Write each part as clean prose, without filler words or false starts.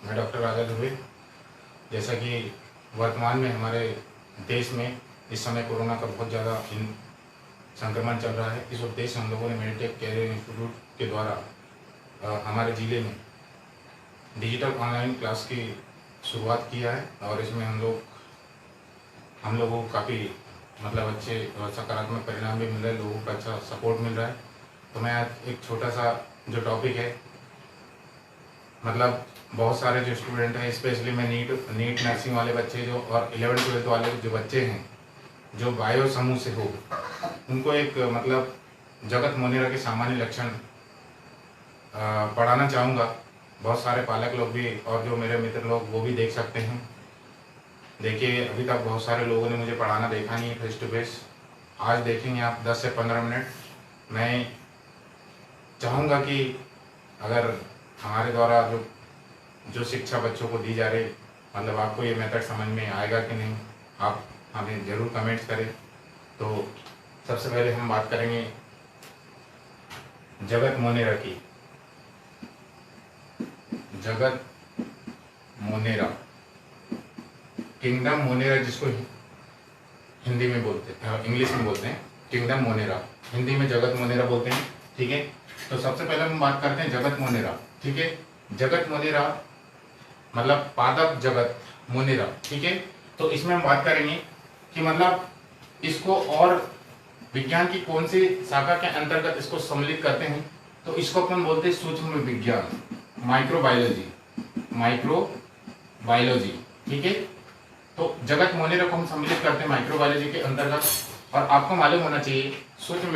मैं डॉक्टर राजा दुबे। जैसा कि वर्तमान में हमारे देश में इस समय कोरोना का बहुत ज़्यादा संक्रमण चल रहा है, इस उद्देश्य हम लोगों ने मेडिटेक कैरियर इंस्टीट्यूट के द्वारा हमारे ज़िले में डिजिटल ऑनलाइन क्लास की शुरुआत किया है और इसमें हम लोगों को काफ़ी अच्छे सकारात्मक परिणाम भी मिल रहे हैं, लोगों का अच्छा सपोर्ट मिल रहा है। तो मैं आज एक छोटा सा जो टॉपिक है, बहुत सारे जो स्टूडेंट हैं, स्पेशली मैं नीट नर्सिंग वाले बच्चे जो और 11th-12th वाले जो बच्चे हैं जो बायो समूह से हो, उनको एक जगत मोनेरा के सामान्य लक्षण पढ़ाना चाहूँगा। बहुत सारे पालक लोग भी और जो मेरे मित्र लोग वो भी देख सकते हैं। देखिए, अभी तक बहुत सारे लोगों ने मुझे पढ़ाना देखा नहीं है फेस टू फेस। आज देखेंगे आप 10 से 15 मिनट। मैं चाहूँगा कि अगर हमारे द्वारा जो शिक्षा बच्चों को दी जा रही, आपको ये मेथड समझ में आएगा कि नहीं, आप हमें ज़रूर कमेंट्स करें। तो सबसे पहले हम बात करेंगे जगत मोनेरा की। जगत मोनेरा, किंगडम मोनेरा, जिसको हिंदी में बोलते हैं, इंग्लिश में बोलते हैं किंगडम मोनेरा, हिंदी में जगत मोनेरा बोलते हैं। ठीक है, तो सबसे पहले हम बात करते हैं जगत मोनेरा। ठीक है, जगत मोनेरा पादप जगत मोनेरा। ठीक है, तो इसमें हम बात करेंगे कि इसको और विज्ञान की कौन सी शाखा के अंतर्गत इसको सम्मिलित करते हैं। तो इसको अपन बोलते हैं सूक्ष्म विज्ञान, माइक्रोबायोलॉजी, माइक्रोबायोलॉजी। ठीक है, तो जगत मोनेरा को हम सम्मिलित करते हैं माइक्रोबायोलॉजी के अंतर्गत। और आपको मालूम होना चाहिए, सूक्ष्म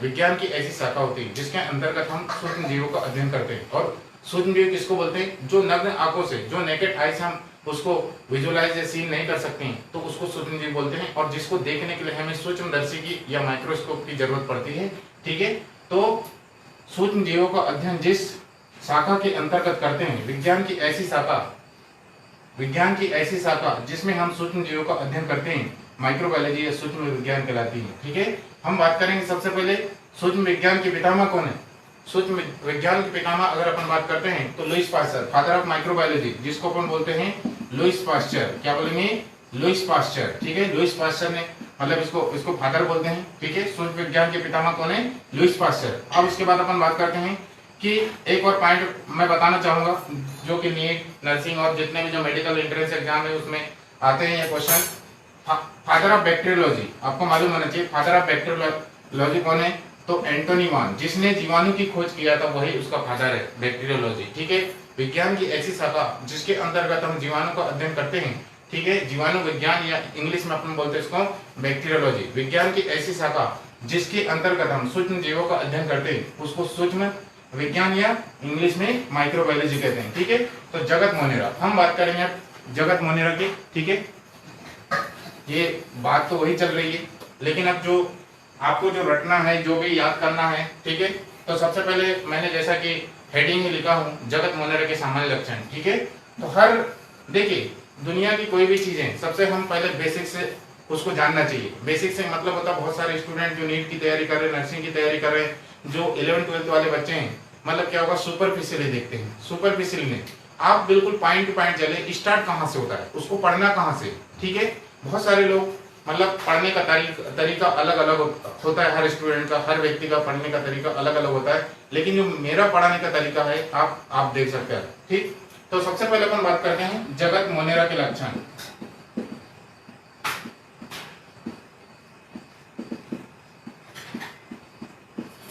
विज्ञान की ऐसी शाखा होती है जिसके अंतर्गत हम सूक्ष्म जीवों का अध्ययन करते हैं। और सूक्ष्म जीव किसको बोलते हैं? जो नग्न आंखों से, जो नेकेड आई से हम उसको विजुअलाइज या सीन नहीं कर सकते हैं, तो उसको सूक्ष्म जीव बोलते हैं। और जिसको देखने के लिए हमें सूक्ष्मदर्शी की या माइक्रोस्कोप की जरूरत पड़ती है। ठीक है, तो सूक्ष्म जीवों का अध्ययन जिस शाखा के अंतर्गत करते हैं, विज्ञान की ऐसी शाखा जिसमें हम सूक्ष्म जीवों का अध्ययन करते हैं, माइक्रोबायोलॉजी या सूक्ष्म विज्ञान कहलाती है। ठीक है, हम बात करेंगे सबसे पहले सूक्ष्म विज्ञान के पितामह कौन है। सूक्ष्म विज्ञान के पितामह अगर अपन बात करते हैं तो Lewis pasture, father of microbiology, जिसको अपन बोलते हैं लुईस पास्चर। क्या बोलेंगे? Lewis pasture. ठीक है, लुईस पास्चर ने इसको फादर बोलते हैं। ठीक है, सूक्ष्म विज्ञान के पितामह कौन है? Lewis pasture. अब उसके बाद अपन बात करते हैं कि एक और पॉइंट मैं बताना चाहूंगा, जो कि नीट, नर्सिंग और जितने भी जो मेडिकल एंट्रेंस एग्जाम है उसमें आते हैं ये क्वेश्चन। फादर ऑफ बैक्टीरियोलॉजी, आपको मालूम होना चाहिए फादर ऑफ बैक्टीरियोलॉजी कौन है? तो एंटोनी मान, जिसने जीवाणु की खोज किया था, वही उसका फादर है, बैक्टीरियोलॉजी। ठीक है, विज्ञान की ऐसी शाखा जिसके अंतर्गत हम जीवाणु का अध्ययन करते हैं। ठीक है, जीवाणु विज्ञान या इंग्लिश में अपन बोलते हैं इसको बैक्टीरियोलॉजी। विज्ञान की ऐसी शाखा जिसके अंतर्गत हम सूक्ष्म जीवों का अध्ययन करते हैं, उसको सूक्ष्म विज्ञान या इंग्लिश में माइक्रोबायोलॉजी कहते हैं। ठीक है, तो जगत मोनेरा, हम बात करेंगे जगत मोनेरा की। ठीक है, ये बात तो वही चल रही है, लेकिन अब जो आपको जो रटना है, जो भी याद करना है, ठीक है, तो सबसे पहले मैंने जैसा कि हेडिंग ही लिखा हूं, जगत मोनेरा के सामान्य लक्षण। ठीक है, तो देखिए, दुनिया की कोई भी चीजें सबसे हम पहले बेसिक से उसको जानना चाहिए। बेसिक से मतलब होता है, बहुत सारे स्टूडेंट जो नीट की तैयारी कर रहे हैं, नर्सिंग की तैयारी कर रहे हैं, जो 11th-12th वाले बच्चे हैं, क्या होगा, सुपरफिशियली देखते हैं। सुपरफिशियल में आप बिल्कुल पॉइंट टू पॉइंट चले, स्टार्ट कहाँ से होता है, उसको पढ़ना कहाँ से। ठीक है, बहुत सारे लोग पढ़ने का तरीका अलग अलग होता है, हर स्टूडेंट का, हर व्यक्ति का पढ़ने का तरीका अलग अलग होता है, लेकिन जो मेरा पढ़ाने का तरीका है आप देख सकते हैं। ठीक, तो सबसे पहले अपन बात करते हैं जगत मोनेरा के लक्षण।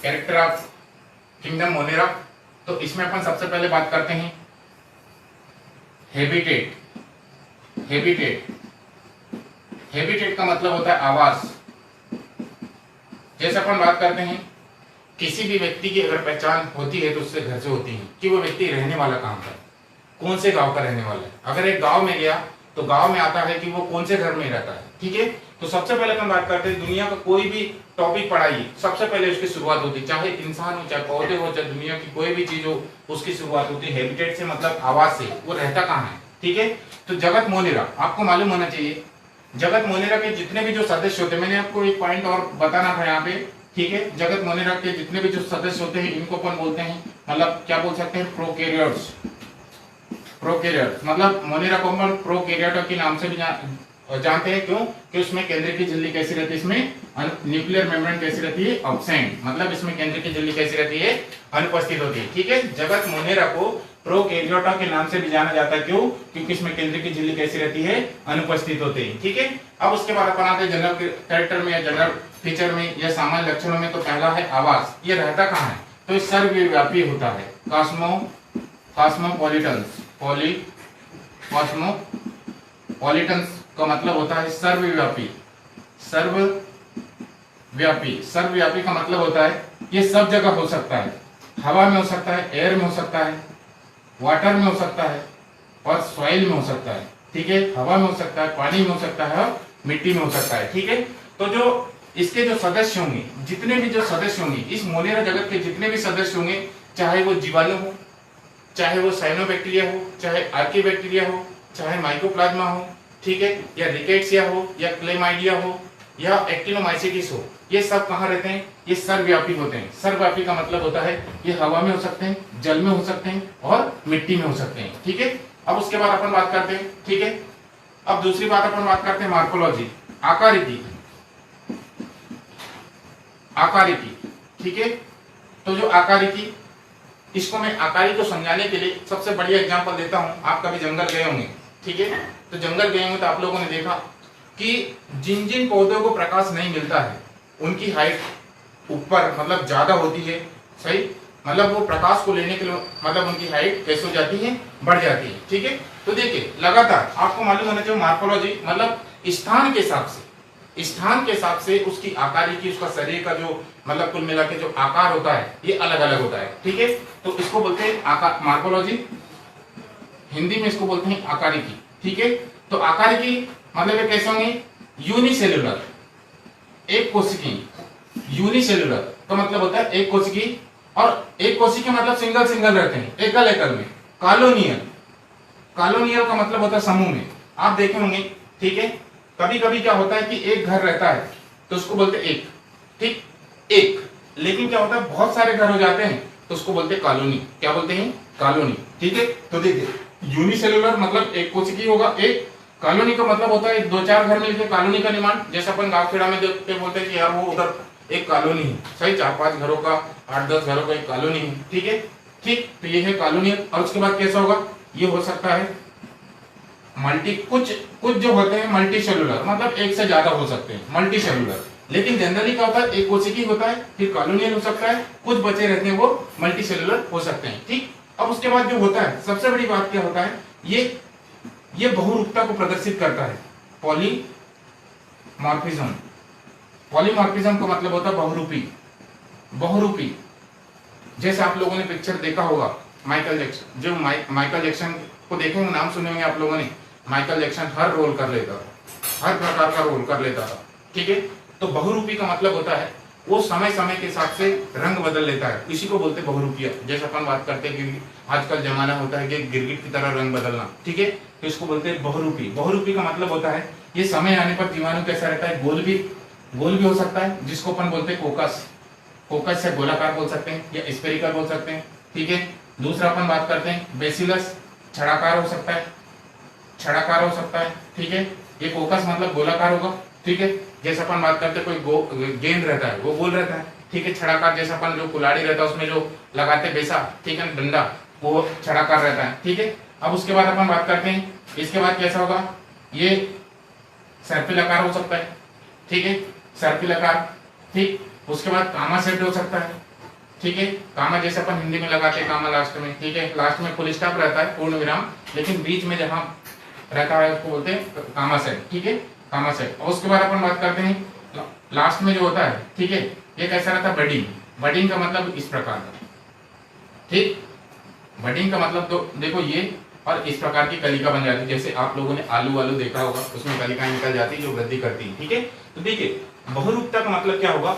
Character of kingdom Monera. तो इसमें अपन सबसे पहले बात करते हैं हैबिटेट। हैबिटेट का मतलब होता है आवास। जैसे अपन बात करते हैं, किसी भी व्यक्ति की अगर पहचान होती है तो उससे घर से होती है कि वो व्यक्ति रहने वाला कहाँ का, कौन से गांव का रहने वाला है। अगर एक गांव में गया तो गांव में आता है कि वो कौन से घर में रहता है। ठीक है, तो सबसे पहले अपन बात करते हैं, दुनिया का कोई भी टॉपिक पढ़ाइए, सबसे पहले उसकी शुरुआत होती है, चाहे इंसान हो, चाहे पौधे हो, चाहे दुनिया की कोई भी चीज हो, उसकी शुरुआत होती है हैबिटेट से, मतलब आवास से, वो रहता कहाँ है। ठीक है, तो जगत मोनेरा आपको मालूम होना चाहिए, जगत मोनेरा के जितने भी जो सदस्य होते हैं, मैंने आपको एक पॉइंट और बताना था यहाँ पे। ठीक है, जगत मोनेरा के जितने भी जो सदस्य होते हैं, इनको अपन बोलते हैं, क्या बोल सकते हैं, प्रोकैरियोट्स। प्रोकैरियोट्स, मतलब मोनेरा को हम प्रोकैरियोटा के नाम से भी जानते हैं। क्यों? कि उसमें केंद्र की झिल्ली कैसी रहती है, इसमें न्यूक्लियर मेम्ब्रेन कैसी रहती है, एब्सेंट, मतलब इसमें केंद्र की झिल्ली कैसी रहती है, अनुपस्थित होती है। ठीक है, जगत मोनेरा को प्रोकैरियोटा के नाम से भी जाना जाता है। क्यों? क्योंकि इसमें केंद्र की झिल्ली कैसी रहती है, अनुपस्थित होती है। ठीक है, अब उसके बाद अपन आते हैं जनरल कैरेक्टर में या जनरल फीचर में या सामान्य लक्षणों में। तो पहला है आवास, ये रहता कहाँ है, तो ये सर्वव्यापी होता है। कॉस्मोपॉलिटन्स, कॉस्मोपॉलिटन्स का मतलब होता है सर्वव्यापी। सर्वव्यापी का मतलब होता है ये सब जगह हो सकता है, हवा में हो सकता है, एयर में हो सकता है, वाटर में हो सकता है और सॉइल में हो सकता है। ठीक है, हवा में हो सकता है, पानी में हो सकता है और मिट्टी में हो सकता है। ठीक है, तो जो इसके जो सदस्य होंगे, जितने भी जो सदस्य होंगे, इस मोनेरा जगत के जितने भी सदस्य होंगे, चाहे वो जीवाणु हो, चाहे वो साइनोबैक्टीरिया हो, चाहे आर्कीबैक्टीरिया हो, चाहे माइकोप्लाज्मा हो, ठीक है, या रिकेट्सिया हो, या क्लेमाइडिया हो, या एक्टिनोमाइसीटिस हो, ये सब कहाँ रहते हैं, ये सर्वव्यापी होते हैं। सर्वव्यापी का मतलब होता है ये हवा में हो सकते हैं, जल में हो सकते हैं और मिट्टी में हो सकते हैं। ठीक है, अब उसके बाद अपन बात करते हैं। ठीक है, अब दूसरी बात अपन बात करते हैं मार्फोलॉजी, आकारिकी। ठीक है, तो जो आकारिकी, इसको मैं आकारी को समझाने के लिए सबसे बढ़िया एग्जांपल देता हूं। आप कभी जंगल गए होंगे, ठीक है, तो जंगल गए होंगे तो आप लोगों ने देखा कि जिन जिन पौधों को प्रकाश नहीं मिलता है उनकी हाइट ऊपर मतलब ज्यादा होती है। सही, मतलब वो प्रकाश को लेने के लिए मतलब उनकी हाइट कैसे हो जाती है, बढ़ जाती है। ठीक है, तो देखिए लगातार आपको मालूम होना चाहिए मार्फोलॉजी मतलब स्थान के हिसाब से उसकी आकारिकी, उसका शरीर का जो मतलब कुल मिला के जो आकार होता है ये अलग अलग होता है। ठीक है, तो इसको बोलते हैं आकार, मार्फोलॉजी, हिंदी में इसको बोलते हैं आकारिकी। ठीक है, तो आकारिकी मतलब ये कैसे होंगे, यूनिसेल्युलर, एक कोशिकी। यूनिसेल्युलर का मतलब होता है एक कोशिकी, और एक कोशिकी मतलब सिंगल रहते हैं, एकल में। कॉलोनियल का मतलब होता है समूह में। आप देखे होंगे, ठीक है, कभी कभी क्या होता है कि एक घर रहता है तो उसको बोलते एक, ठीक, एक, लेकिन क्या होता है बहुत सारे घर हो जाते हैं तो उसको बोलते हैं कॉलोनी। क्या बोलते हैं, कॉलोनी। ठीक है, तो देखिए यूनिसेल्युलर मतलब एक कोशिकी होगा, एक कॉलोनी का मतलब होता है दो चार घर मिलकर कॉलोनी का निर्माण। जैसे अपन गांव खेड़ा में देखते बोलते हैं कि यार वो उधर एक कॉलोनी है, सही, 4-5 घरों का, 8-10 घरों का एक कॉलोनी है। ठीक है, ठीक, तो ये है कॉलोनी। और उसके बाद कैसा होगा, ये हो सकता है मल्टी, कुछ जो होते हैं मल्टी सेलुलर, मतलब एक से ज्यादा हो सकते हैं मल्टी सेलुलर। लेकिन जनरली क्या होता है, एक कोशिकी होता है, फिर कॉलोनियल हो सकता है, कुछ बचे रहते हैं वो मल्टी सेलुलर हो सकते हैं। ठीक, अब उसके बाद जो होता है सबसे बड़ी बात क्या होता है, ये बहुरूपता को प्रदर्शित करता है। पॉलीमॉर्फिज्म का मतलब होता है बहुरूपी। जैसे आप लोगों ने पिक्चर देखा होगा माइकल जैक्सन, जो माइकल जैक्सन को देखेंगे, नाम सुने होंगे आप लोगों ने। माइकल जैक्सन हर रोल कर लेता था, हर प्रकार का रोल कर लेता था। ठीक है, तो बहुरूपी का मतलब होता है वो समय समय के हिसाब से रंग बदल लेता है, इसी को बोलते हैं बहुरूपिया। जैसे अपन बात करते हैं कि आजकल जमाना होता है कि गिरगिट की तरह रंग बदलना, ठीक है, तो इसको बोलते हैं बहुरूपी। बहुरूपी का मतलब होता है ये समय आने पर जीवाणु कैसा रहता है, गोल भी हो सकता है, जिसको अपन बोलते हैं कोकस से गोलाकार बोल सकते हैं या स्फेरिकल बोल सकते हैं। ठीक है, दूसरा अपन बात करते हैं बेसिलस, छड़ाकार हो सकता है। ठीक है, ये कोकस मतलब गोलाकार होगा। ठीक है, जैसे अपन बात करते हैं कोई गेंद रहता है वो गोल रहता है। ठीक है, छड़ाकार जैसा अपन जो कुल्हाड़ी रहता है उसमें जो लगाते बेसा, ठीक है, डंडा, वो छड़ाकार रहता है। ठीक है, अब उसके बाद अपन बात करते हैं, इसके बाद कैसा होगा, ये सर्पिलाकार हो सकता है। ठीक है, सर्पिलाकार। ठीक, उसके बाद कामा सेट हो सकता है। ठीक है, कामा जैसे अपन हिंदी में लगाते हैं कामा लास्ट में। ठीक है, लास्ट में फुल स्टॉप रहता है, पूर्ण विराम, लेकिन बीच में जहां रहता है उसको बोलते हैं कामा सेट। ठीक है, कामा सेट। और उसके बाद अपन बात करते हैं लास्ट में जो होता है, ठीक है, ये कैसा रहता है, बडिंग का मतलब इस प्रकार का। ठीक, बडिंग का मतलब तो देखो ये, और इस प्रकार की कलिका बन जाती है। जैसे आप लोगों ने आलू देखा होगा, उसमें कलिकाएं निकल जाती है जो वृद्धि करती है। ठीक है, तो देखिए बहुरूपता का मतलब क्या होगा,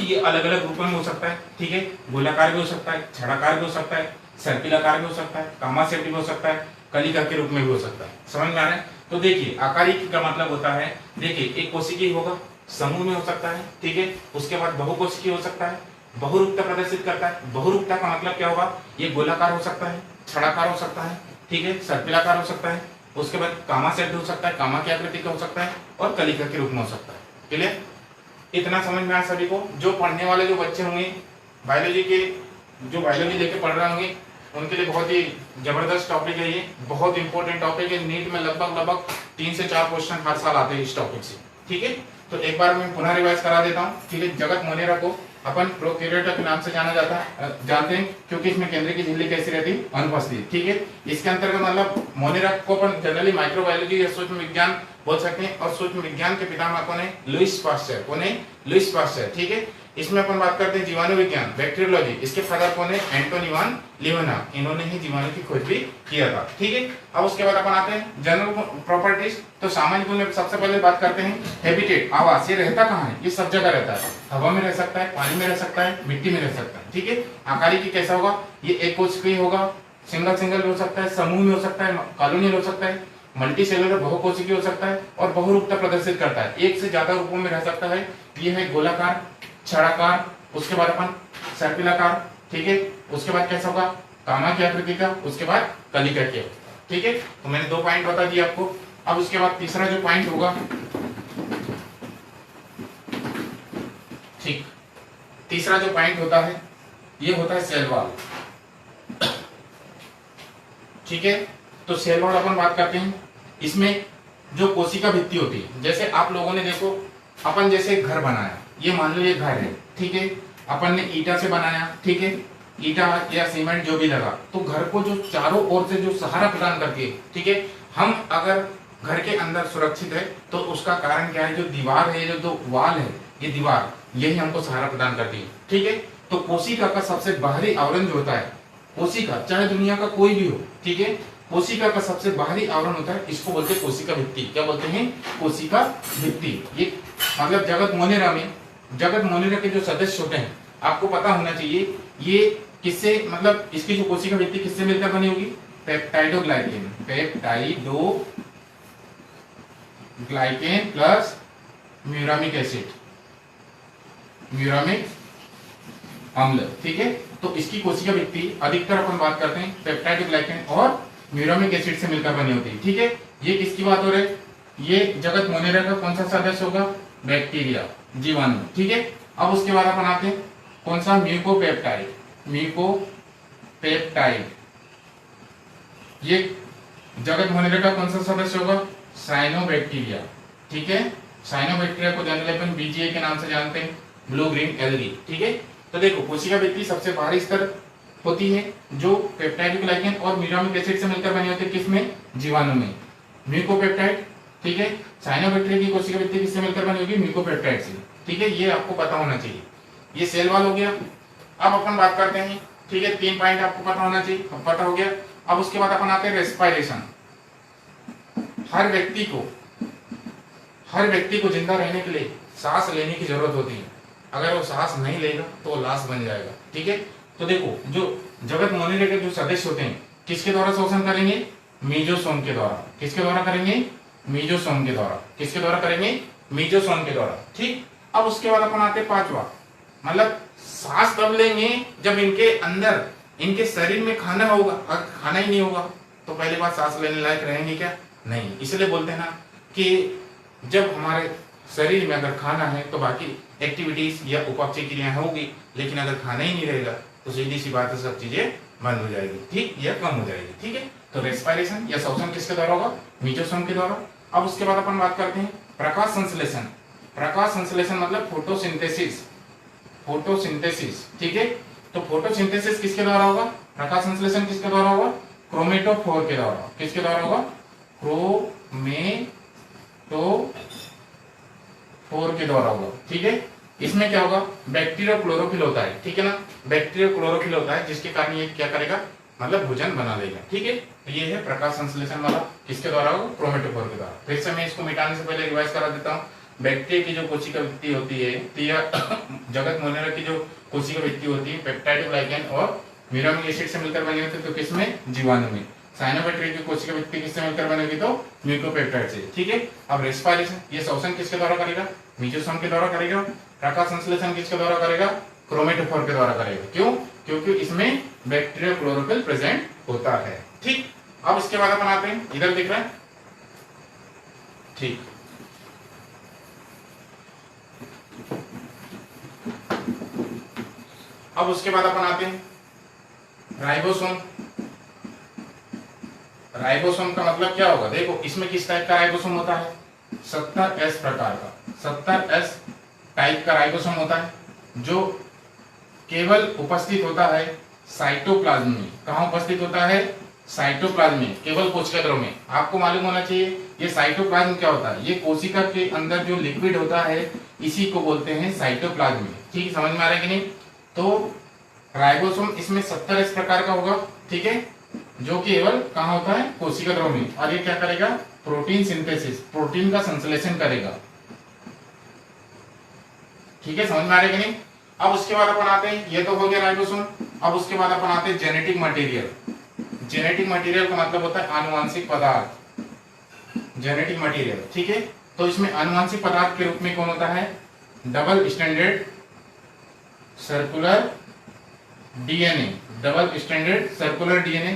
ये अलग अलग रूपों में हो सकता है। ठीक है, गोलाकार भी हो सकता है, छड़ाकार भी हो सकता है, सर्पिलाकार भी हो सकता है, कामा सेट भी हो सकता है, कलिका के रूप में भी हो सकता है। समझ में आ रहा है? तो देखिए आकारिकी का मतलब होता है, देखिए एक कोशिकी होगा, समूह में हो सकता है। ठीक है, उसके बाद बहुकोशिकी हो सकता है, बहुरूपता प्रदर्शित करता है। बहुरूपता का मतलब क्या होगा, ये गोलाकार हो सकता है, छड़ाकार हो सकता है। ठीक है, सर्पिलाकार हो सकता है, उसके बाद कामा सेट हो सकता है, कामा की आकृति का हो सकता है, और कलिका के रूप में हो सकता है। क्लियर? इतना समझ में आया सभी को? जो पढ़ने वाले जो बच्चे होंगे बायोलॉजी के, जो बायोलॉजी लेके पढ़ रहे होंगे, उनके लिए बहुत ही जबरदस्त टॉपिक है ये, बहुत इंपॉर्टेंट टॉपिक है। नीट में लगभग 3 से 4 क्वेश्चन हर साल आते हैं इस टॉपिक से। ठीक है, तो एक बार मैं पुनः रिवाइज करा देता हूँ। ठीक है, जगत मोनेरा को अपन प्रोकैरियोटा के नाम से जाना जाता है, जानते हैं, क्योंकि इसमें केंद्र की झिल्ली कैसी रहती है? अनुपस्थित। ठीक है, इसके अंतर्गत मतलब मोनेरा को अपन जनरली माइक्रोबायोलॉजी या सूक्ष्म विज्ञान बोल सकते हैं, और सूक्ष्म विज्ञान के पितामह कौन है? Lewis pasture. कौन है? Lewis pasture. ठीक है, इसमें अपन बात करते हैं जीवाणु विज्ञान, बैक्टीरियोलॉजी, इसके फादर कौन है? एंटोनी वान लीवेनहॉक। इन्होंने ही जीवाणु की खोज भी किया था। ठीक है, अब उसके बाद अपन आते हैं जनरल प्रॉपर्टीज। तो सामान्य गुण में सबसे पहले बात करते हैं हैबिटेट, आवास। ये रहता कहाँ है? ये सब जगह रहता है, हवा में रह सकता है, पानी में रह सकता है, मिट्टी में रह सकता है। ठीक है, आकारिकी कैसा होगा? ये एक कोशिकीय होगा, सिंगल हो सकता है, समूह में हो सकता है, कॉलोनियल हो सकता है, मल्टी सेलुलर बहुकोशिकीय हो सकता है, और बहुरूपता प्रदर्शित करता है, एक से ज्यादा रूपों में रह सकता है। ये है गोलाकार, छड़ाकार, उसके बाद अपन सर्पिलाकार। ठीक है, उसके बाद कैसा होगा? कामा की आकृति का, उसके बाद कलिका की। ठीक है, तो मैंने 2 पॉइंट बता दिए आपको। अब उसके बाद तीसरा जो पॉइंट होगा, ठीक, तीसरा जो पॉइंट होता है ये होता है सेल वॉल। ठीक है, तो सेल वॉल अपन बात करते हैं। इसमें जो कोशिका भित्ति होती है, जैसे आप लोगों ने देखो, अपन जैसे घर बनाया, ये मान लो ये घर है। ठीक है, अपन ने ईटा से बनाया। ठीक है, ईटा या सीमेंट जो भी लगा, तो घर को जो चारों ओर से जो सहारा प्रदान करती है, ठीक है, हम अगर घर के अंदर सुरक्षित है तो उसका कारण क्या है? जो दीवार है, जो वाल है, ये दीवार, यही हमको सहारा प्रदान करती है। ठीक है, तो कोशिका का सबसे बाहरी आवरण जो होता है, कोशिका चाहे दुनिया का कोई भी हो, ठीक है, कोशिका का सबसे बाहरी आवरण होता है, इसको बोलते हैं कोशिका भित्ति। क्या बोलते हैं? कोशिका भित्ति। ये मतलब जगत मोनेरा के जो सदस्य होते हैं, आपको पता होना चाहिए ये किससे, मतलब इसकी जो कोशिका भित्ति किससे मिलकर बनी होगी? Peptidoglycan, peptidoglycan plus muramic acid, muramic अम्ल। ठीक है, तो इसकी कोशिका भित्ति अधिकतर अपन बात करते हैं पेप्टाइडोग्लाइकेन और म्यूरामिक एसिड से मिलकर बनी होती है। ठीक है, ये किसकी बात हो रही है? ये जगत मोनेरा का कौन सा सदस्य होगा? बैक्टीरिया, जीवाणु। ठीक है, अब उसके बाद अपन आते हैं कौन सा? Mucopeptide, mucopeptide. ये जगत मोनेरा का कौन सा सदस्य होगा? साइनोबैक्टीरिया। ठीक है, साइनोबैक्टीरिया को जनरली अपन बीजीए के नाम से जानते हैं, ब्लू ग्रीन एल्गी। ठीक है, तो देखो कोशिका भित्ति सबसे बाहरी स्तर होती है जो पेप्टाइडोग्लाइकेन और म्यूरामिक एसिड से मिलकर बनी होती है। किसमें? जीवाणु में, म्यूकोपेप्टाइड। ठीक है, साइनोबैक्टीरिया की कोशिका भित्ति किससे मिलकर बनी होगी? म्यूकोपेप्टाइड से। ठीक है, ये आपको पता होना चाहिए। ये सेल वॉल हो गया। अब अपन बात करते हैं, ठीक है, 3 पॉइंट आपको पता होना चाहिए, अब पता हो गया। अब उसके बाद अपन आते हैं रेस्पिरेशन। हर व्यक्ति को जिंदा रहने के लिए सांस लेने की जरूरत होती है। अगर वो सांस नहीं लेगा तो वो लाश बन जाएगा। ठीक है, तो देखो जो जगत मोनेरा के जो सदस्य होते हैं किसके द्वारा शोषण करेंगे? मीजोसोम के द्वारा। किसके द्वारा करेंगे? मीजोसोम के द्वारा। किसके द्वारा करेंगे? मीजोसोम के द्वारा। ठीक, अब उसके बाद अपन आते हैं 5वां, मतलब सांस तब लेंगे जब इनके अंदर, इनके शरीर में खाना होगा। अगर खाना ही नहीं होगा तो पहली बात सांस लेने लायक रहेंगे क्या? नहीं। इसलिए बोलते हैं ना कि जब हमारे शरीर में अगर खाना है तो बाकी एक्टिविटीज या उपापचय क्रियाएं होगी, लेकिन अगर खाना ही नहीं रहेगा तो सीधी सी बात है सब चीजें बंद हो जाएगी। ठीक, या कम हो जाएगी। ठीक है, तो रेस्पिरेशन या श्वसन किसके द्वारा होगा? मीजोसोम के द्वारा। अब उसके बाद अपन बात करते हैं प्रकाश संश्लेषण। प्रकाश संश्लेषण मतलब फोटोसिंथेसिस, फोटोसिंथेसिस। ठीक है, तो फोटोसिंथेसिस किसके द्वारा होगा? प्रकाश संश्लेषण किसके द्वारा होगा? क्रोमेटोफोर के द्वारा। किसके द्वारा होगा? क्रोमेटोफोर के द्वारा होगा। ठीक है, इसमें क्या होगा? बैक्टीरिया क्लोरोफिल होता है। ठीक है ना, बैक्टीरिया क्लोरोफिल होता है जिसके कारण ये क्या करेगा? मतलब भोजन बना लेगा। ठीक है, तो ये है प्रकाश संश्लेषण वाला, किसके द्वारा होगा? क्रोमेटोफोर के द्वारा। फिर से मैं इसको मिटाने से पहले रिवाइज करा देता हूँ। बैक्टीरिया की जो कोशिका भित्ति होती है, जगत मोनेरा की जो कोशिका भित्ति होती है पेप्टाइडोग्लाइकेन और म्यूरामिक एसिड से मिलकर बनी होती है। तो किसमें? जीवाणु में। साइनोबैक्टीरिया की कोशिका भित्ति किससे मिलकर बनेगी? तो म्यूकोपेप्टाइड से। ठीक है, अब रेस्पिरेशन, ये श्वसन किसके द्वारा करेगा? मीजोसोम के द्वारा करेगा। प्रकाश संश्लेषण किसके द्वारा करेगा? क्रोमेटोफोर के द्वारा करेगा। क्यों? क्योंकि इसमें बैक्टीरिया क्लोरोफिल प्रेजेंट होता है। ठीक, अब इसके बाद अपन आते हैं, इधर दिख रहा है, ठीक। अब उसके बाद अपन आते हैं राइबोसोम। राइबोसोम का मतलब क्या होगा, देखो इसमें किस टाइप का राइबोसोम होता है, 70S प्रकार का, 70S टाइप का राइबोसोम होता है, जो केवल उपस्थित होता है साइटोप्लाज्म में। कहाँ उपस्थित होता है, साइटोप्लाज्म में, केवल कोशिका द्रव में। आपको मालूम होना चाहिए ये साइटोप्लाज्म क्या होता है, ये कोशिका के अंदर जो लिक्विड होता है इसी को बोलते हैं साइटोप्लाज्म। ठीक है, समझ में आ रहा है कि नहीं। तो राइबोसोम इसमें 70S प्रकार का होगा, ठीक है, जो केवल कहाँ होता है, कोशिका द्रव में। और ये क्या करेगा, प्रोटीन सिंथेसिस, प्रोटीन का संश्लेषण करेगा। ठीक है, समझ में आ रहा है कि नहीं। अब उसके बाद अपन आते हैं, ये तो हो गया राइबोसोम। अब उसके बाद अपन आते हैं जेनेटिक मटेरियल। जेनेटिक मटेरियल का मतलब होता है आनुवांशिक पदार्थ, जेनेटिक मटेरियल, ठीक है। तो इसमें आनुवांशिक पदार्थ के रूप में कौन होता है, double standard circular DNA, double standard circular DNA,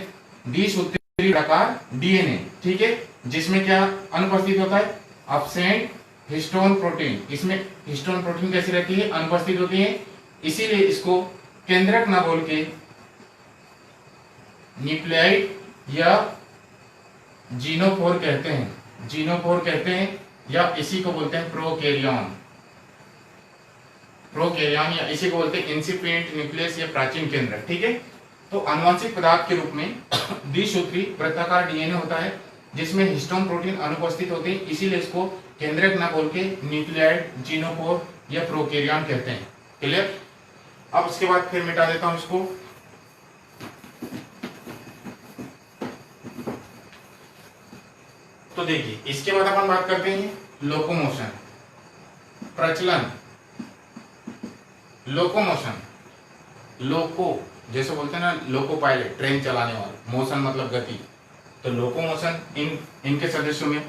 द्विसूत्री प्रकार डीएनए, ठीक है, जिसमें क्या अनुपस्थित होता है, एब्सेंट हिस्टोन प्रोटीन। इसमें हिस्टोन प्रोटीन कैसी रहती है, अनुपस्थित होती है, इसीलिए इसको केंद्रक ना बोल के न्यूक्लियाइड या जीनोफोर कहते हैं, जीनोफोर कहते हैं, या इसी को बोलते हैं प्रोकैरियन, प्रोकैरियन, या इसी को बोलते हैं इंसिपिएंट न्यूक्लियस या प्राचीन केंद्र, ठीक है। तो आनुवंशिक पदार्थ के रूप में द्विसूत्री वृत्ताकार डीएनए होता है, जिसमें हिस्टोन प्रोटीन अनुपस्थित होते हैं, इसीलिए इसको केंद्रक ना बोल के न्यूक्लियाइड, जीनोफोर या प्रोकैरियन कहते हैं। क्लियर। अब उसके बाद फिर मिटा देता हूं इसको। तो देखिए इसके बाद अपन बात करते हैं लोकोमोशन, प्रचलन, लोकोमोशन, लोको जैसे बोलते हैं ना, लोको पायलट, ट्रेन चलाने वाला, मोशन मतलब गति। तो लोकोमोशन इनके सदस्यों में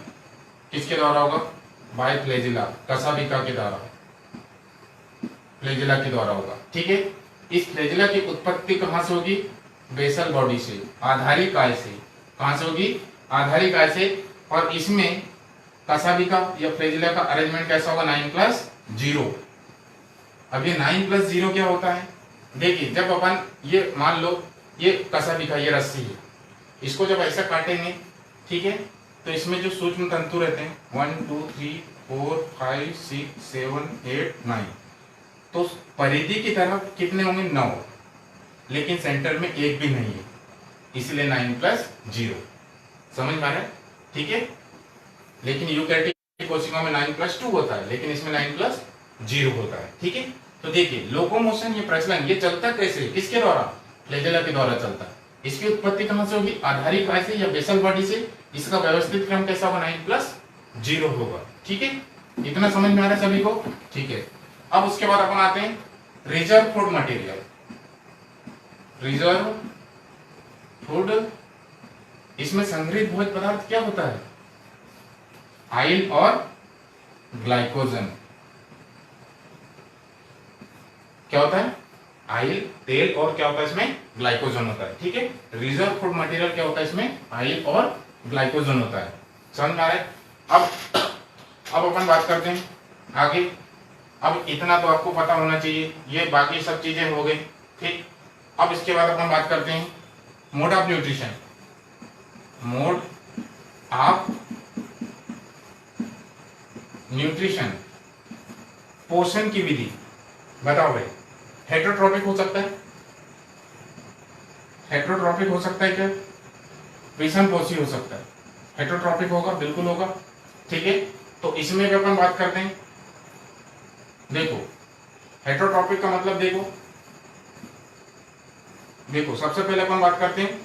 किसके द्वारा होगा, बाय फ्लैजिला, कसाबिका के द्वारा, फ्लैजिला के द्वारा होगा, ठीक है। इस फ्लैजिला की उत्पत्ति कहां से होगी, बेसल बॉडी से, आधारी काय से। कहां से होगी, आधारी काय से। और इसमें कसाबिका या फ्लैजिला का अरेंजमेंट कैसा होगा, 9+0। अब ये 9+0 क्या होता है, देखिए जब अपन ये मान लो ये कसाबिका, ये रस्सी है, इसको जब ऐसा काटेंगे, ठीक है, तो इसमें जो सूक्ष्म तंतु रहते हैं 1 2 3 4 5 6 7 8 9, तो परिधि की तरफ कितने होंगे, 9, लेकिन सेंटर में एक भी नहीं है, इसलिए 9+0। समझ में आ रहा है, ठीक है। लेकिन यूकैरियोटिक कोशिकाओं में 9+2 होता है, लेकिन इसमें 9+0 होता है, ठीक है। तो देखिए लोकोमोशन, ये प्रचलन, ये चलता कैसे, किसके द्वारा, फ्लैजेला के द्वारा चलता है। इसकी उत्पत्ति कहां से होगी, आधारी काय से या बेसल बॉडी से। इसका व्यवस्थित क्रम कैसा होगा, 9+0 होगा, ठीक है। इतना समझ में आ रहा है सभी को, ठीक है। अब उसके बाद अपन आते हैं reserve food material, reserve food, इसमें संग्रहित भोज्य पदार्थ क्या होता है, आइल और ग्लाइकोजन। क्या होता है, आइल, तेल, और क्या होता है इसमें, ग्लाइकोजन होता है, ठीक है। रिजर्व फूड मटेरियल क्या होता है, इसमें आइल और ग्लाइकोजन होता है। समझ में आ रहा है। अब अपन बात करते हैं आगे। अब इतना तो आपको पता होना चाहिए, ये बाकी सब चीजें हो गई, ठीक। अब इसके बाद अपन बात करते हैं mode of nutrition, mode of nutrition, पोषण की विधि। बताओ भाई, हेटरोट्रॉपिक हो सकता है, हेटरोट्रॉपिक हो सकता है क्या, विषम पोषी हो सकता है, हेटरोट्रॉपिक होगा, बिल्कुल होगा, ठीक है। तो इसमें भी अपन बात करते हैं, देखो हेटरोट्रॉपिक का मतलब देखो सबसे पहले अपन बात करते हैं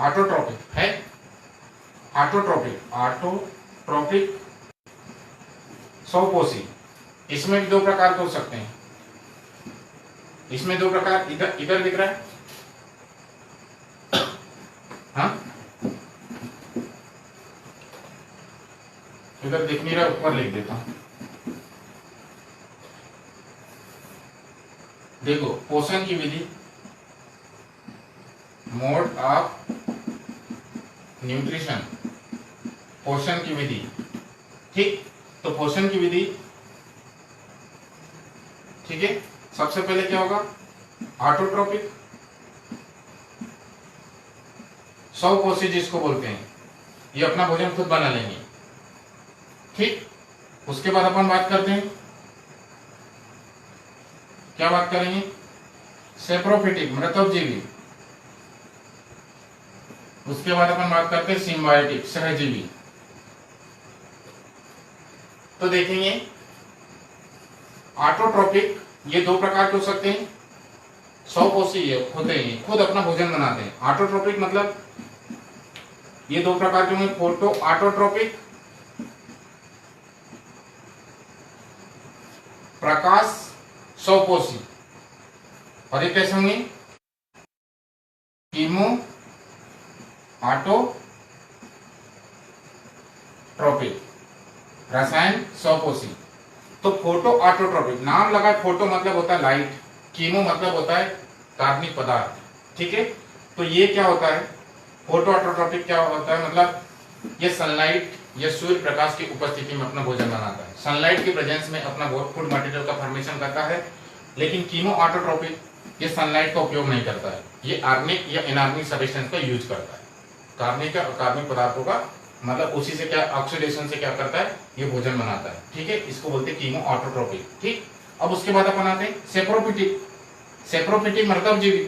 ऑटोट्रॉपिक है, ऑटोट्रॉपिक स्वपोषी। इसमें भी दो प्रकार के हो सकते हैं, इसमें दो प्रकार, इधर दिख रहा है, हाँ इधर दिख नहीं रहा, ऊपर लिख देता हूं। देखो पोषण की विधि, मोड ऑफ न्यूट्रिशन, पोषण की विधि। ठीक, तो पोषण की विधि, ठीक है, सबसे पहले क्या होगा, ऑटोट्रोपिक, स्वपोषी जिसको बोलते हैं, ये अपना भोजन खुद बना लेंगे। ठीक, उसके बाद अपन बात करते हैं, क्या बात करेंगे, सेप्रोफिटिक, मृतोपजीवी। उसके बाद अपन बात करते हैं सिम्बायोटिक, सहजीवी। तो देखेंगे ऑटोट्रोपिक, ये दो प्रकार के हो सकते हैं, स्वपोषी होते हैं, खुद अपना भोजन बनाते हैं। ऑटोट्रोपिक मतलब ये दो प्रकार के होंगे, फोटो ऑटोट्रोपिक, प्रकाश स्वपोषी, और ये कैसे होंगे, कीमो ऑटोट्रोपिक, रसायन स्वपोषी। तो फोटो ऑटोट्रोपिक, नाम लगा, फोटो मतलब होता है लाइट, कीमो मतलब होता है कार्बनिक पदार्थ। ठीक है, तो ये क्या होता है, फोटो ऑटोट्रोपिक क्या होता है, मतलब ये सनलाइट या सूर्य प्रकाश की उपस्थिति में अपना भोजन बनाता है, सनलाइट की प्रेजेंस में अपना फूड मटेरियल का फॉर्मेशन करता है। लेकिन कीमो ऑटोट्रोपिक ये सनलाइट का उपयोग नहीं करता है, ये आर्गेनिक या इनऑर्गेनिक सब्सटेंस का यूज करता है, कार्बनिक पदार्थों का, मतलब उसी से क्या, ऑक्सीडेशन से क्या करता है, ये भोजन बनाता है। ठीक है, इसको बोलते हैं कीमो ऑटोट्रोपिक। ठीक, अब उसके बाद अपन आते हैं सेप्रोफिटिक। सेप्रोफिटिक मृतोपजीवी,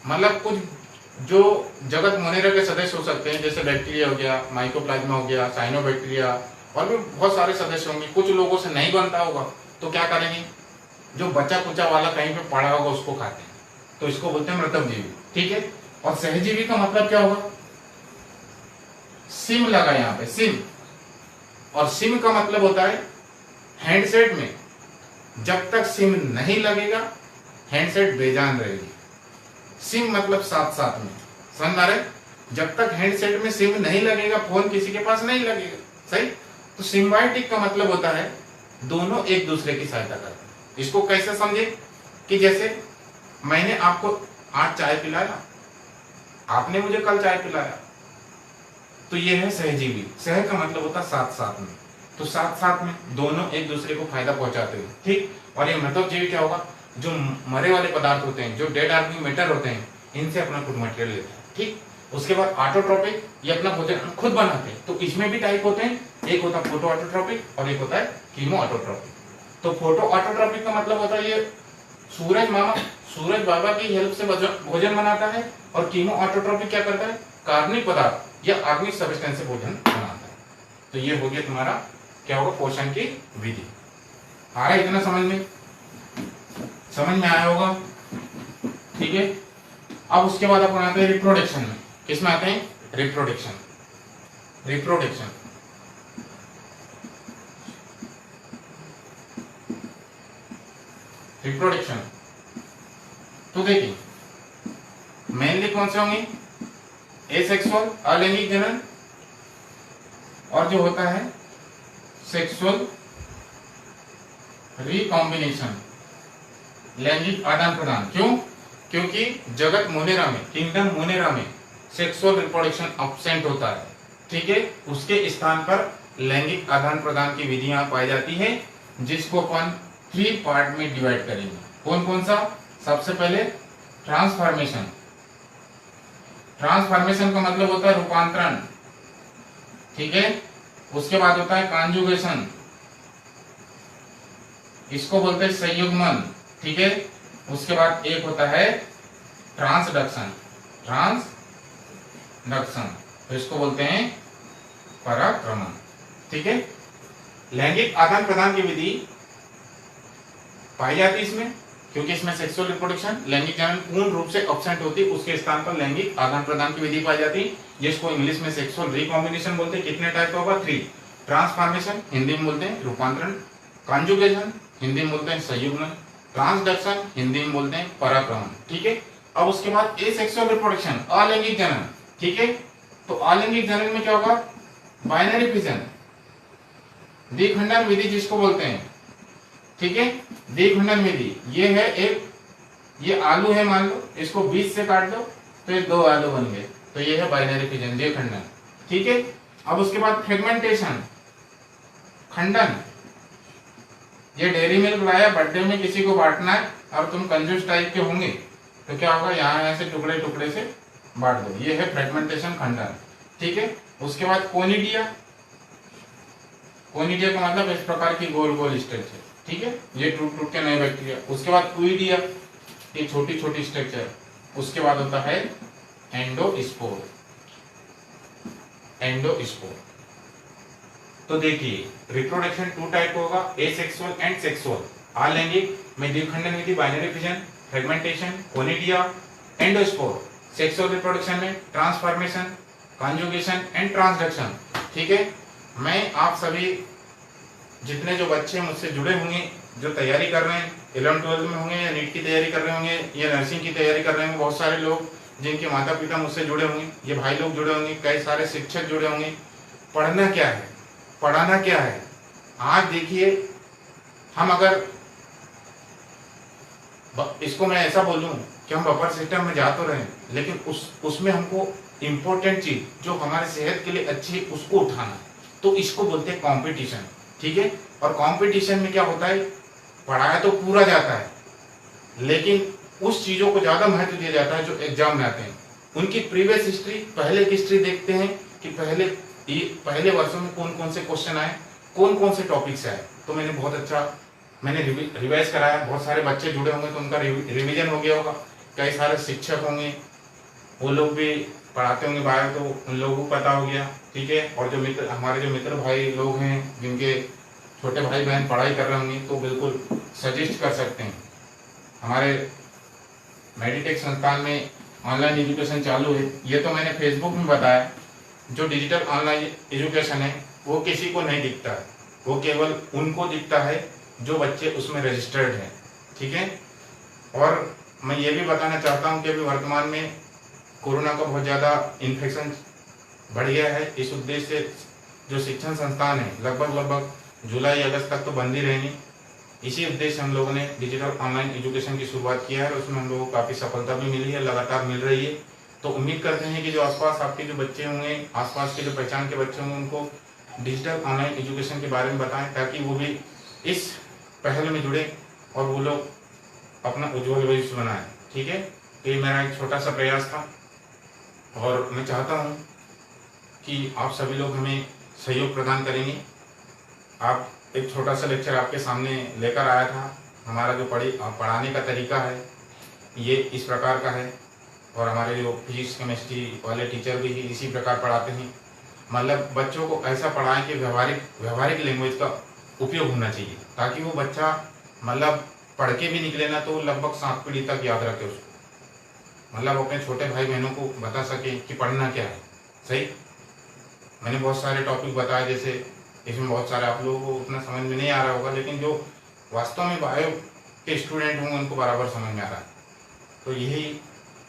मतलब कुछ जो जगत मोनेरा के सदस्य हो सकते हैं, जैसे बैक्टीरिया हो गया, माइकोप्लाज्मा हो गया, साइनोबैक्टीरिया, और भी बहुत सारे सदस्य होंगे। कुछ लोगों से नहीं बनता होगा तो क्या करेंगे, जो बचा कुचा वाला कहीं पे पड़ा होगा उसको खाते हैं, तो इसको बोलते हैं मृतोपजीवी। ठीक है, और सहजीवी का मतलब क्या होगा, सिम लगा यहाँ पे, सिम, और सिम का मतलब होता है हैंडसेट में जब तक सिम नहीं लगेगा हैंडसेट बेजान रहेगी। सिम मतलब साथ साथ में, समझ आ रहे, जब तक हैंडसेट में सिम नहीं लगेगा फोन किसी के पास नहीं लगेगा। सही, तो सिम्बायोटिक का मतलब होता है दोनों एक दूसरे की सहायता करते हैं। इसको कैसे समझे, कि जैसे मैंने आपको आज चाय पिलाया, आपने मुझे कल चाय पिलाया, तो ये है सहजीवी। सह का मतलब होता है साथ साथ में, तो साथ साथ में दोनों एक दूसरे को फायदा पहुंचाते हैं। ठीक, और ये मृतोपजीवी क्या होगा, जो मरे वाले पदार्थ होते हैं, जो डेड ऑर्गेनिक मैटर होते हैं, इनसे अपना फूड मटेरियल लेते हैं। ठीक, उसके बाद ऑटोट्रोपिक, ये अपना भोजन खुद बनाते हैं। तो इसमें भी टाइप होते हैं, एक होता है फोटो ऑटोट्रोपिक और एक होता है कीमो ऑटोट्रोपिक। तो फोटो ऑटोट्रोपिक का मतलब होता है ये सूरज बाबा की हेल्प से भोजन बनाता है, और कीमो ऑटोट्रोपिक क्या करता है, कार्बनिक पदार्थ या ऑर्गेनिक सब्सटेंस से भोजन बनाता है। तो ये हो गया तुम्हारा क्या होगा, पोषण की विधि। आ रहा है इतना समझ में आया होगा। ठीक है, अब उसके बाद अपन आते हैं रिप्रोडक्शन में। किसमें आते हैं, रिप्रोडक्शन। तो देखिए मेनली कौन से होंगे, एसेक्सुअल अलैंगिक जनन, और जो होता है सेक्सुअल रिकॉम्बिनेशन, लैंगिक आदान प्रदान। क्यों, क्योंकि जगत मोनेरा में, किंगडम मोनेरा में सेक्सुअल रिप्रोडक्शन एब्सेंट होता है। ठीक है, उसके स्थान पर लैंगिक आदान प्रदान की विधियां पाई जाती है, जिसको अपन 3 पार्ट में डिवाइड करेंगे। कौन कौन सा, सबसे पहले ट्रांसफॉर्मेशन। ट्रांसफॉर्मेशन का मतलब होता है रूपांतरण। ठीक है, उसके बाद होता है कॉन्जुगेशन, इसको बोलते हैं संयुग्मन। ठीक है, उसके बाद एक होता है ट्रांसडक्शन, तो इसको बोलते हैं पराक्रमण। ठीक है, लैंगिक आदान प्रदान की विधि पाई जाती है इसमें, क्योंकि इसमें सेक्सुअल रिप्रोडक्शन, लैंगिक जनन पूर्ण रूप से एब्सेंट होती है, उसके स्थान पर लैंगिक आदान प्रदान की विधि पाई जाती है, जिसको इंग्लिश में सेक्सुअल रिकॉम्बिनेशन बोलते हैं। कितने टाइप का होगा, 3। ट्रांसफॉर्मेशन हिंदी में बोलते हैं रूपांतरण, कॉन्जुगेशन हिंदी में बोलते हैं संयुग्मन, ट्रांसडक्शन हिंदी में बोलते हैं पराक्रमण। ठीक है, अब उसके बाद एसेक्सुअल रिप्रोडक्शन, अलैंगिक जनन। ठीक है, तो अलैंगिक जनन में क्या होगा, बाइनरी फिजन, द्विखंडन विधि जिसको बोलते हैं। ठीक है, द्विखंडन विधि ये है, एक ये आलू है मान लो, इसको बीच से काट दो तो ये 2 आलू बन गए। तो ये है बाइनरी फिजन, द्विखंडन। ठीक है, अब उसके बाद फ्रेगमेंटेशन, खंडन। ये डेयरी मिल्क लाया, बर्थडे में किसी को बांटना है और तुम कंजूस टाइप के होंगे तो क्या होगा, यहाँ ऐसे टुकड़े टुकड़े से बांट दो। ये है फ्रेगमेंटेशन, खंडन। ठीक है, उसके बाद कोनिडिया। कोनिडिया का मतलब इस प्रकार की गोल गोल स्ट्रक्चर। ठीक है, ये टूट टूट के नए बैक्टीरिया। उसके बाद क्यूइडिया, ये छोटी छोटी स्ट्रक्चर। उसके बाद होता है एंडोस्पोर। एंडोस्पोर। तो देखिए रिप्रोडक्शन 2 टाइप होगा, एसेक्सुअल एंड सेक्सुअल। अलैंगिक में द्विखंडन विधि, binary fission, fragmentation, conidia, endospore. Sexual reproduction में ट्रांसफॉर्मेशन, कॉन्जुगेशन एंड ट्रांसडक्शन। ठीक है, मैं आप सभी जितने जो बच्चे मुझसे जुड़े होंगे, जो तैयारी कर रहे हैं 11-12 में होंगे, या नीट की तैयारी कर रहे होंगे, या नर्सिंग की तैयारी कर रहे होंगे, बहुत सारे लोग जिनके माता पिता मुझसे जुड़े होंगे, ये भाई लोग जुड़े होंगे, कई सारे शिक्षक जुड़े होंगे। पढ़ना क्या है, पढ़ाना क्या है। आज देखिए, हम अगर इसको मैं ऐसा बोलूं कि हम बफर सिस्टम में जा तो रहे हैं, लेकिन उसमें हमको इम्पोर्टेंट चीज जो हमारे सेहत के लिए अच्छी है उसको उठाना है, तो इसको बोलते हैं कंपटीशन। ठीक है, और कंपटीशन में क्या होता है, पढ़ाया तो पूरा जाता है, लेकिन उस चीजों को ज्यादा महत्व दिया जाता है जो एग्जाम में आते हैं। उनकी प्रीवियस हिस्ट्री, पहले की हिस्ट्री देखते हैं कि पहले वर्षों में कौन कौन से क्वेश्चन आए, कौन कौन से टॉपिक्स आए। तो मैंने बहुत अच्छा रिवाइज कराया, बहुत सारे बच्चे जुड़े होंगे तो उनका रिवीजन हो गया होगा, कई सारे शिक्षक होंगे वो लोग भी पढ़ाते होंगे बाहर, तो उन लोगों को पता हो गया। ठीक है, और जो मित्र, हमारे जो मित्र भाई लोग हैं जिनके छोटे भाई बहन पढ़ाई कर रहे होंगे तो बिल्कुल सजेस्ट कर सकते हैं। हमारे मेडिटेक संस्थान में ऑनलाइन एजुकेशन चालू है, ये तो मैंने फेसबुक में बताया। जो डिजिटल ऑनलाइन एजुकेशन है वो किसी को नहीं दिखता है, वो केवल उनको दिखता है जो बच्चे उसमें रजिस्टर्ड हैं। ठीक है, और मैं ये भी बताना चाहता हूँ कि अभी वर्तमान में कोरोना का बहुत ज़्यादा इन्फेक्शन बढ़ गया है। इस उद्देश्य से जो शिक्षण संस्थान है लगभग जुलाई अगस्त तक तो बंद ही रहेंगे। इसी उद्देश्य से हम लोगों ने डिजिटल ऑनलाइन एजुकेशन की शुरुआत किया है और उसमें हम लोगों को काफ़ी सफलता भी मिली है, लगातार मिल रही है। तो उम्मीद करते हैं कि जो आसपास आपके जो बच्चे होंगे, आसपास के जो पहचान के बच्चे होंगे, उनको डिजिटल ऑनलाइन एजुकेशन के बारे में बताएं, ताकि वो भी इस पहल में जुड़े और वो लोग अपना उज्जवल भविष्य बनाएं। ठीक है, ये मेरा एक छोटा सा प्रयास था और मैं चाहता हूँ कि आप सभी लोग हमें सहयोग प्रदान करेंगे। आप एक छोटा सा लेक्चर आपके सामने लेकर आया था। हमारा जो पढ़ाने का तरीका है ये इस प्रकार का है, और हमारे जो फिजिक्स केमिस्ट्री वाले टीचर भी इसी प्रकार पढ़ाते हैं। मतलब बच्चों को ऐसा पढ़ाएं कि व्यवहारिक लैंग्वेज का उपयोग होना चाहिए, ताकि वो बच्चा मतलब पढ़ के भी निकले ना तो लगभग 7 पीढ़ी तक याद रखे उसको, मतलब अपने छोटे भाई बहनों को बता सके कि पढ़ना क्या है। सही, मैंने बहुत सारे टॉपिक बताए, जैसे इसमें बहुत सारे आप लोगों को उतना समझ में नहीं आ रहा होगा, लेकिन जो वास्तव में बायो के स्टूडेंट होंगे उनको बराबर समझ में आ रहा है। तो यही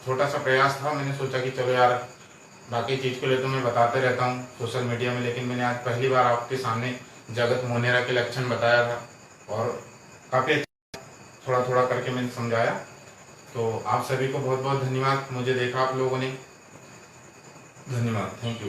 छोटा सा प्रयास था। मैंने सोचा कि चलो यार, बाकी चीज़ के लिए तो मैं बताते रहता हूँ सोशल मीडिया में, लेकिन मैंने आज पहली बार आपके सामने जगत मोनेरा के लक्षण बताया था और काफ़ी थोड़ा थोड़ा करके मैंने समझाया। तो आप सभी को बहुत बहुत धन्यवाद, मुझे देखा आप लोगों ने। धन्यवाद, थैंक यू।